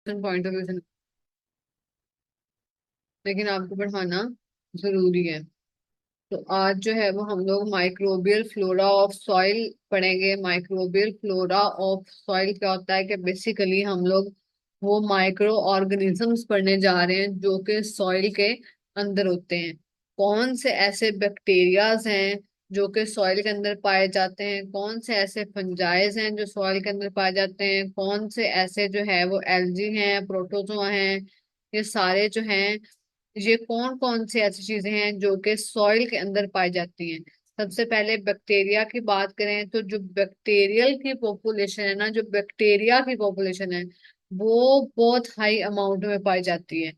Point of view से, लेकिन आपको पढ़ाना जरूरी है। तो आज जो है वो हम लोग माइक्रोबियल फ्लोरा ऑफ सॉइल पढ़ेंगे। माइक्रोबियल फ्लोरा ऑफ सॉइल क्या होता है कि बेसिकली हम लोग वो माइक्रो ऑर्गेनिजम्स पढ़ने जा रहे हैं जो कि सॉइल के अंदर होते हैं। कौन से ऐसे बैक्टीरियाज हैं जो कि सॉइल के अंदर पाए जाते हैं, कौन से ऐसे फंजाइज हैं जो सॉइल के अंदर पाए जाते हैं, कौन से ऐसे जो है वो एल्गी हैं, प्रोटोजोआ हैं, ये सारे जो हैं, ये कौन कौन सी ऐसी चीजें हैं जो कि सॉइल के अंदर पाई जाती हैं। सबसे पहले बैक्टीरिया की बात करें तो जो बैक्टीरियल की पॉपुलेशन है ना, जो बैक्टीरिया की पॉपुलेशन है वो बहुत हाई अमाउंट में पाई जाती है।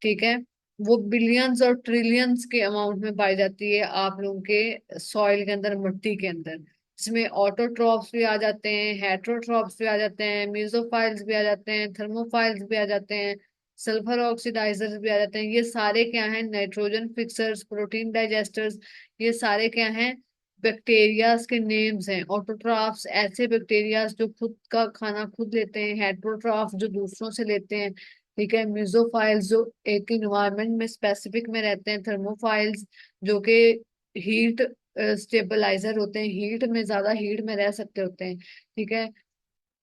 ठीक है, वो बिलियंस और ट्रिलियंस के अमाउंट में पाई जाती है आप लोगों के सॉइल के अंदर, मिट्टी के अंदर। इसमें ऑटोट्रॉफ्स भी आ जाते हैं, हेट्रोट्रॉफ्स भी आ जाते हैं, मीजोफाइल्स भी आ जाते हैं, थर्मोफाइल्स भी आ जाते हैं, सल्फर ऑक्सीडाइजर्स भी आ जाते हैं। ये सारे क्या हैं? Nitrogen fixers, protein digesters. ये सारे क्या हैं? बैक्टीरियाज के नेम्स हैं। ऑटोट्रॉफ्स ऐसे बैक्टीरियाज जो खुद का खाना खुद लेते हैं, हेट्रोट्रॉफ जो दूसरों से लेते हैं। ठीक है, मिजोफाइल्स जो एक इन्वायरमेंट में स्पेसिफिक में रहते हैं, थर्मोफाइल्स जो कि हीट स्टेबलाइजर होते हैं, हीट में ज्यादा हीट में रह सकते होते हैं। ठीक है,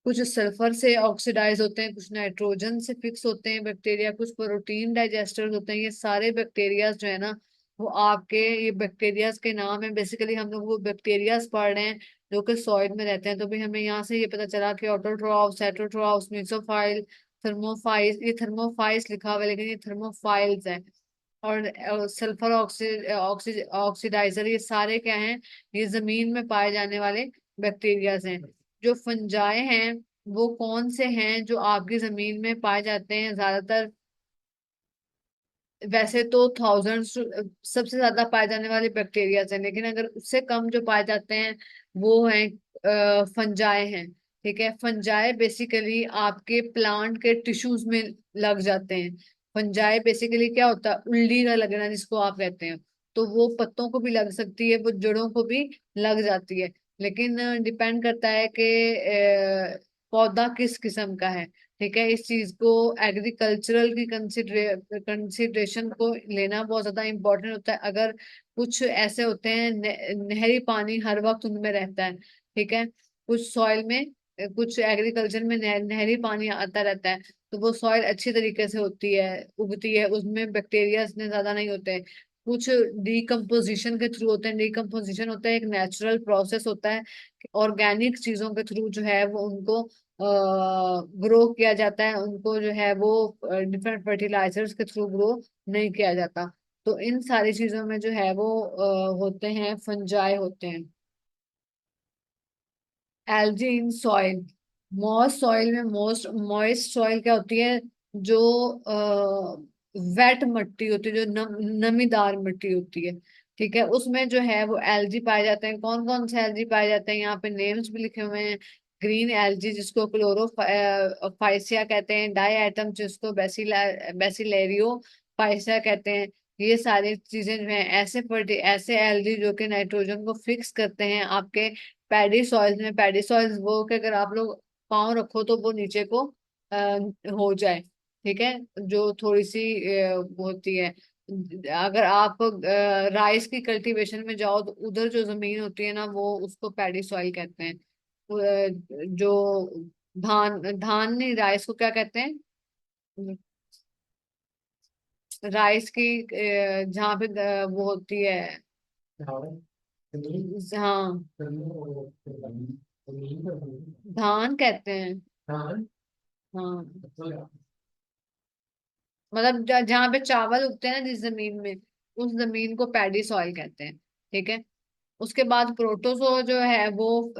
कुछ सल्फर से ऑक्सीडाइज होते हैं, कुछ नाइट्रोजन से फिक्स होते हैं बैक्टीरिया, कुछ प्रोटीन डाइजेस्टर्स होते हैं। ये सारे बैक्टीरियाज जो है ना, वो आपके ये बैक्टीरियाज के नाम है। बेसिकली हम लोग वो बैक्टीरियाज पढ़ रहे हैं जो कि सॉइल में रहते हैं। तो भी हमें यहाँ से ये पता चला कि ऑटोट्रॉफ्स, हेटेरोट्रॉफ्स, मेसोफाइल, थर्मोफाइल्स। ये थर्मोफाइल्स लिखा हुआ है लेकिन ये थर्मोफाइल्स है। और सल्फर ऑक्सीडाइजर, ये सारे क्या हैं? ये जमीन में पाए जाने वाले बैक्टीरियाज हैं। जो फंजाई हैं वो कौन से हैं जो आपकी जमीन में पाए जाते हैं ज्यादातर? वैसे तो थाउजेंड्स सबसे ज्यादा पाए जाने वाले बैक्टीरिया हैं, लेकिन अगर उससे कम जो पाए जाते हैं वो हैं फंजाई हैं। ठीक है, फंजाई बेसिकली आपके प्लांट के टिश्यूज में लग जाते हैं। फंजाई बेसिकली क्या होता है? उल्ली का लगना जिसको आप कहते हैं। तो वो पत्तों को भी लग सकती है, वो जड़ों को भी लग जाती है। लेकिन डिपेंड करता है कि पौधा किस किस्म का है। ठीक है, इस चीज को एग्रीकल्चरल की कंसिडरेशन को लेना बहुत ज्यादा इंपॉर्टेंट होता है। अगर कुछ ऐसे होते हैं नहरी पानी हर वक्त उनमें रहता है। ठीक है, कुछ सॉइल में कुछ एग्रीकल्चर में नहरी पानी आता रहता है, तो वो सॉइल अच्छी तरीके से होती है, उगती है, उसमें बैक्टीरिया इतने ज्यादा नहीं होते हैं। कुछ डिकम्पोजिशन के थ्रू होते हैं। डिकम्पोजिशन होता है एक नेचुरल प्रोसेस होता है, ऑर्गेनिक चीजों के थ्रू जो है वो उनको ग्रो किया जाता है। उनको जो है वो डिफरेंट फर्टिलाइजर्स के थ्रू ग्रो नहीं किया जाता। तो इन सारी चीजों में जो है वो होते हैं, फंजाई होते हैं। Algae in soil, moist soil में, मोस्ट मॉइस्ट सॉइल क्या होती है? जो वेट मिट्टी होती है, जो नमीदार मिट्टी होती है। ठीक है, उसमें जो है वो एल्गी पाए जाते हैं। कौन कौन से एल्गी पाए जाते हैं? यहाँ पे नेम्स भी लिखे हुए हैं। ग्रीन एल्गी जिसको क्लोरोफाइसिया कहते हैं, डाई एटम जिसको बेसिलेरियो फाइसिया कहते हैं। ये सारी चीजें जो है ऐसे एल्गी जो कि नाइट्रोजन को फिक्स करते हैं आपके पैडी सॉइल्स में। पैडी सॉइल्स वो कि अगर आप लोग पाँव रखो तो वो नीचे को हो जाए। ठीक है, जो थोड़ी सी वो होती है। अगर आप राइस की कल्टीवेशन में जाओ तो उधर जो जमीन होती है ना, वो उसको पैडी सॉइल कहते हैं। जो धान धान नहीं, राइस को क्या कहते हैं? राइस की जहाँ पे वो होती है। हाँ, धान कहते हैं। हाँ, मतलब जहाँ पे चावल उगते हैं ना, जिस जमीन में, उस जमीन को पैडी सॉइल कहते हैं। ठीक है, उसके बाद प्रोटोजो जो है वो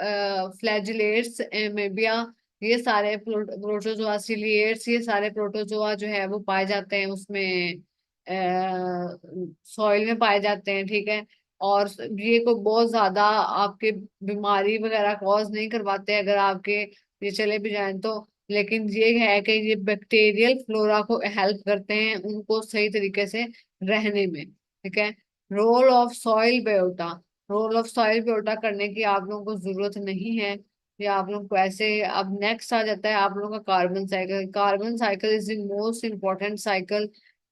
फ्लैजिलेट्स, एमेबिया, ये सारे प्रोटोजोआ, सिलिएट्स, ये सारे प्रोटोजोआ जो है वो पाए जाते हैं उसमें, सॉइल में पाए जाते हैं। ठीक है, और ये को बहुत ज्यादा आपके बीमारी वगैरह कॉज नहीं करवाते अगर आपके ये चले भी जाएं तो। लेकिन ये है कि ये बैक्टीरियल फ्लोरा को हेल्प करते हैं उनको सही तरीके से रहने में। ठीक है, role of soil biota, role of soil biota करने की आप लोगों को जरूरत नहीं है। या आप लोग को ऐसे, अब नेक्स्ट आ जाता है आप लोगों का carbon cycle. Carbon cycle is the most important cycle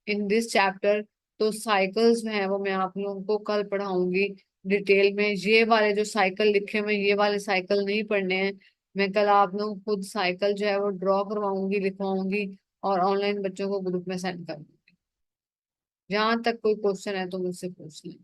in this chapter. तो साइकिल्स में है वो मैं आप लोगों को कल पढ़ाऊंगी डिटेल में। ये वाले जो साइकिल लिखे हुए हैं, ये वाले साइकिल नहीं पढ़ने हैं। मैं कल आप लोगों को खुद साइकिल जो है वो ड्रॉ करवाऊंगी, लिखवाऊंगी, और ऑनलाइन बच्चों को ग्रुप में सेंड करूंगी। जहां तक कोई क्वेश्चन है तो मुझसे पूछ लें।